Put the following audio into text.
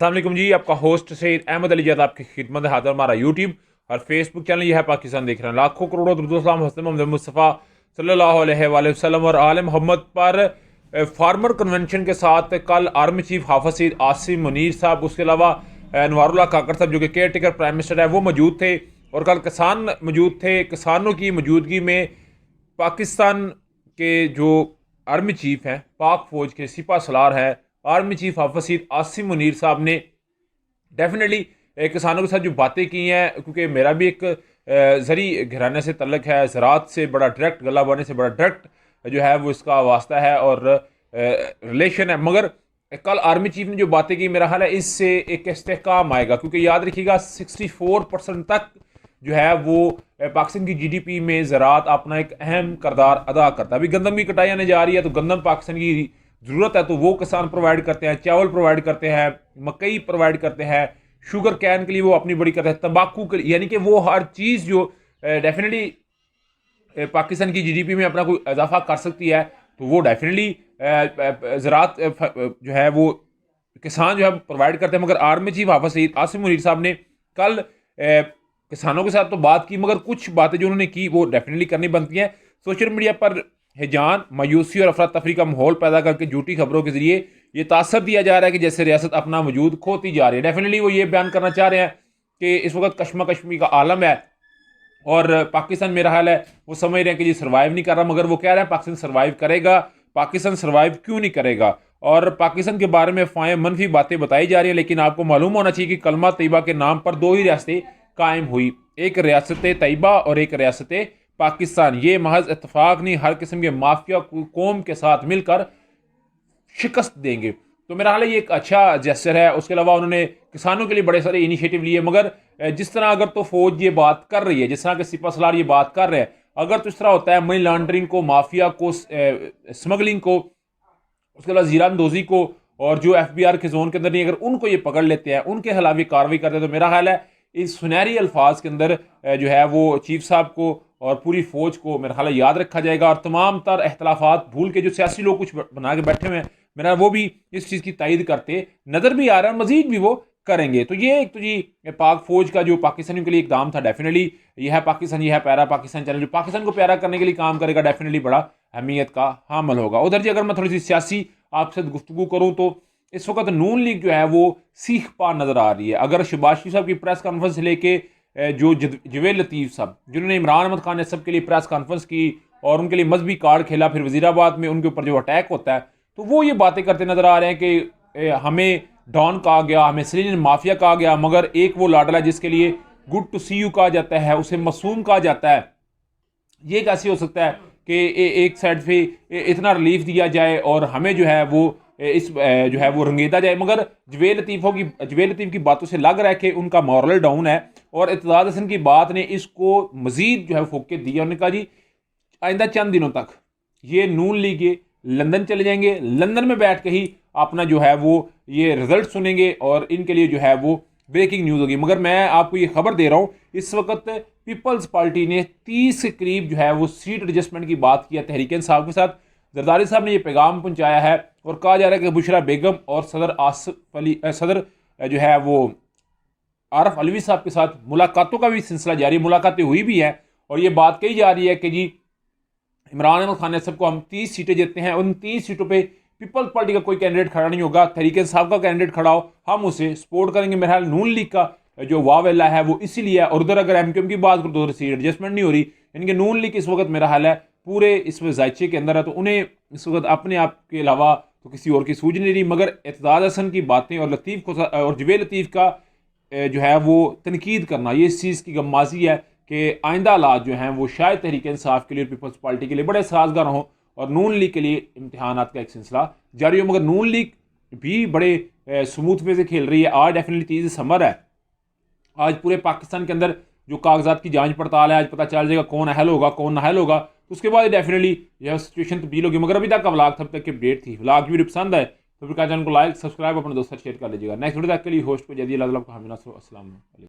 अस्सलाम जी, आपका होस्ट सईद अहमद अली जैद आपकी खिदमत है। हाजिर हमारा यूट्यूब और फेसबुक चैनल यह है पाकिस्तान देख रहे हैं। लाखों करोड़ों दुरूद-ओ-सलाम हज़रत मोहम्मद मुस्तफ़ा सल्लल्लाहु अलैहि वसल्लम और आले मोहम्मद पर। फार्मर कन्वेंशन के साथ कल आर्मी चीफ हाफिज सईद आसिम मुनीर साहब, उसके अलावा अनवारुल्लाह काकड़ साहब जो कि केयर टेकर प्राइम मिनिस्टर है, वो मौजूद थे। और कल किसान मौजूद थे। किसानों की मौजूदगी में पाकिस्तान के जो आर्मी चीफ हैं, पाक फौज के सिपा सलार है आर्मी चीफ हाफिज सईद आसिम मुनीर साहब ने डेफिनेटली किसानों के साथ जो बातें की हैं, क्योंकि मेरा भी एक ज़री घराने से तल्लक है, ज़रात से बड़ा डायरेक्ट, गला बाने से बड़ा डायरेक्ट जो है वो इसका वास्ता है और रिलेशन है। मगर कल आर्मी चीफ ने जो बातें की, मेरा ख्याल है इससे एक इस्तेहकाम आएगा, क्योंकि याद रखिएगा 64% तक जो है वो पाकिस्तान की GDP में ज़रात अपना एक अहम किरदार अदा करता है। अभी गंदम की कटाई आने जा रही है, तो गंदम पाकिस्तान की ज़रूरत है तो वो किसान प्रोवाइड करते हैं, चावल प्रोवाइड करते हैं, मकई प्रोवाइड करते हैं, शुगर कैन के लिए वो अपनी बड़ी करते हैं, तंबाकू के लिए, यानी कि वो हर चीज़ जो डेफिनेटली पाकिस्तान की GDP में अपना कोई इजाफा कर सकती है, तो वो डेफिनेटली ज़रात जो है वो किसान जो है प्रोवाइड करते हैं। मगर आर्मी चीफ हाफिज सईद आसिम मुनीर साहब ने कल किसानों के साथ तो बात की, मगर कुछ बातें जो उन्होंने की वो डेफिनेटली करनी बनती हैं। सोशल मीडिया पर हिजान, मायूसी और अफरा तफरी का माहौल पैदा करके झूठी खबरों के जरिए ये तासर दिया जा रहा है कि जैसे रियासत अपना वजूद खोती जा रही है। डेफिनेटली वो ये बयान करना चाह रहे हैं कि इस वक्त कश्मकश्मी का आलम है और पाकिस्तान, मेरा हाल है वो समझ रहे हैं कि जी सर्वाइव नहीं कर रहा। मगर वो कह रहे हैं पाकिस्तान सर्वाइव करेगा। पाकिस्तान सर्वाइव क्यों नहीं करेगा? और पाकिस्तान के बारे में फाए मनफी बातें बताई जा रही हैं, लेकिन आपको मालूम होना चाहिए कि कलमा तैयबा के नाम पर दो ही रियासतें कायम हुई, एक रियासत तैयबा और एक रियासत पाकिस्तान। ये महज इत्तेफाक नहीं, हर किस्म के माफिया कौम के साथ मिलकर शिकस्त देंगे। तो मेरा हाल है ये एक अच्छा जेस्चर है। उसके अलावा उन्होंने किसानों के लिए बड़े सारे इनिशिएटिव लिए, मगर जिस तरह अगर तो फौज ये बात कर रही है, जिस तरह के सिपा सलार ये बात कर रहे हैं, अगर तो इस तरह होता है मनी लॉन्ड्रिंग को, माफिया को, स्मगलिंग को, उसके अलावा जीरानदोजी को, और जो FBR के जोन के अंदर नहीं, अगर उनको ये पकड़ लेते हैं, उनके खिलाफ ये कार्रवाई करते हैं, तो मेरा ख्याल है इस सुनहरी अल्फाज के अंदर जो है वो चीफ साहब को और पूरी फौज को मेरा ख्याल याद रखा जाएगा। और तमाम तर अख्तलाफात भूल के जो सियासी लोग कुछ बना के बैठे हुए हैं, मेरा वो भी इस चीज़ की तायद करते नज़र भी आ रहा है, मजीद भी वो करेंगे। तो ये एक तो जी पाक फौज का जो पाकिस्तानियों के लिए इकदाम था, डेफिनेटली यह है पाकिस्तान, यह है प्यारा पाकिस्तान चैनल, जो पाकिस्तान को प्यारा करने के लिए काम करेगा, डेफिनेटली बड़ा अहमियत का हामल होगा। उधर जी अगर मैं थोड़ी सी सियासी आपसे गुफ्तगू करूँ, तो इस वक्त नून लीग जो है वो सीख पा नजर आ रही है। अगर शहबाज शरीफ साहब की प्रेस कॉन्फ्रेंस से लेके जो जवेद लतीफ़ साहब, जिन्होंने इमरान अहमद खान सब के लिए प्रेस कॉन्फ्रेंस की और उनके लिए मजहबी कार्ड खेला, फिर वजीराबाद में उनके ऊपर जो अटैक होता है, तो वो ये बातें करते नजर आ रहे हैं कि हमें डॉन कहा गया, हमें सिलेनियन माफिया कहा गया, मगर एक वो लाडला है जिसके लिए गुड टू सी यू कहा जाता है, उसे मासूम कहा जाता है। ये कैसे हो सकता है कि एक साइड से इतना रिलीफ दिया जाए और हमें जो है वो इस जो है वो रंगेदा जाए? मगर जवेद लतीफ़ की बातों से लग रहा है कि उनका मॉरल डाउन है। और इत्तेज़ाद हसन की बात ने इसको मजीद जो है फोके दिया। उन्होंने कहा जी आइंदा चंद दिनों तक ये नून लीग लंदन चले जाएंगे, लंदन में बैठ के ही अपना जो है वो ये रिजल्ट सुनेंगे और इनके लिए जो है वो ब्रेकिंग न्यूज़ होगी। मगर मैं आपको ये खबर दे रहा हूँ, इस वक्त पीपल्स पार्टी ने 30 के करीब जो है वो सीट एडजस्टमेंट की बात की है तहरीक इंसाफ के साथ। जरदारी साहब ने ये पैगाम पहुंचाया है और कहा जा रहा है कि बुशरा बेगम और सदर जो है वो आरफ अलवी साहब के साथ मुलाकातों का भी सिलसिला जारी, मुलाकातें हुई भी हैं। और ये बात कही जा रही है कि जी इमरान अहमद खान सबको हम 30 सीटें देते हैं, उन 30 सीटों पे पीपल्स पार्टी का कोई कैंडिडेट खड़ा नहीं होगा, तहरीक इंसाफ का कैंडिडेट खड़ा हो हम उसे सपोर्ट करेंगे। मेरा ख्याल नून लीग का जो वावेला है वो इसीलिए है। और उधर अगर MQM की बात करो तो उधर सीट एडजस्टमेंट नहीं हो रही, यानी कि नून लीग इस वक्त मेरा हाल है पूरे इसमें जायचे के अंदर है, तो उन्हें इस वक्त अपने आप के अलावा तो किसी और की सूझ नहीं रही। मगर इत्तेज़ाद हसन की बातें और लतीफ़ को और जवेद लतीफ़ का जो है वो तनकीद करना, ये इस चीज़ की गम्माजी है कि आइंदा हालात जो हैं वो शायद तहरीक इंसाफ के लिए, पीपल्स पार्टी के लिए बड़े साजगार हों और नून लीग के लिए इम्तहानात का एक सिलसिला जारी हो। मगर नून लीग भी बड़े स्मूथ वे से खेल रही है। आज डेफिनेटली 30 दिसंबर है, आज पूरे पाकिस्तान के अंदर जो कागजात की जांच पड़ताल है, आज पता चल जाएगा कौन अहल होगा कौन नाअहल होगा, तो उसके बाद डेफिनेटली यह सिचुएशन तब्दील होगी। मगर अभी तक का व्लॉग तब तक की अपडेट थी। व्लॉग वीडियो पसंद है तो फिर चैनल को लाइक सब्सक्राइब अपने दोस्तों शेयर कर लीजिएगा। नेक्स्ट वीडियो तक के लिए होस्ट को जल्दी अल्लाह को हमें अस्सलाम वालेकुम।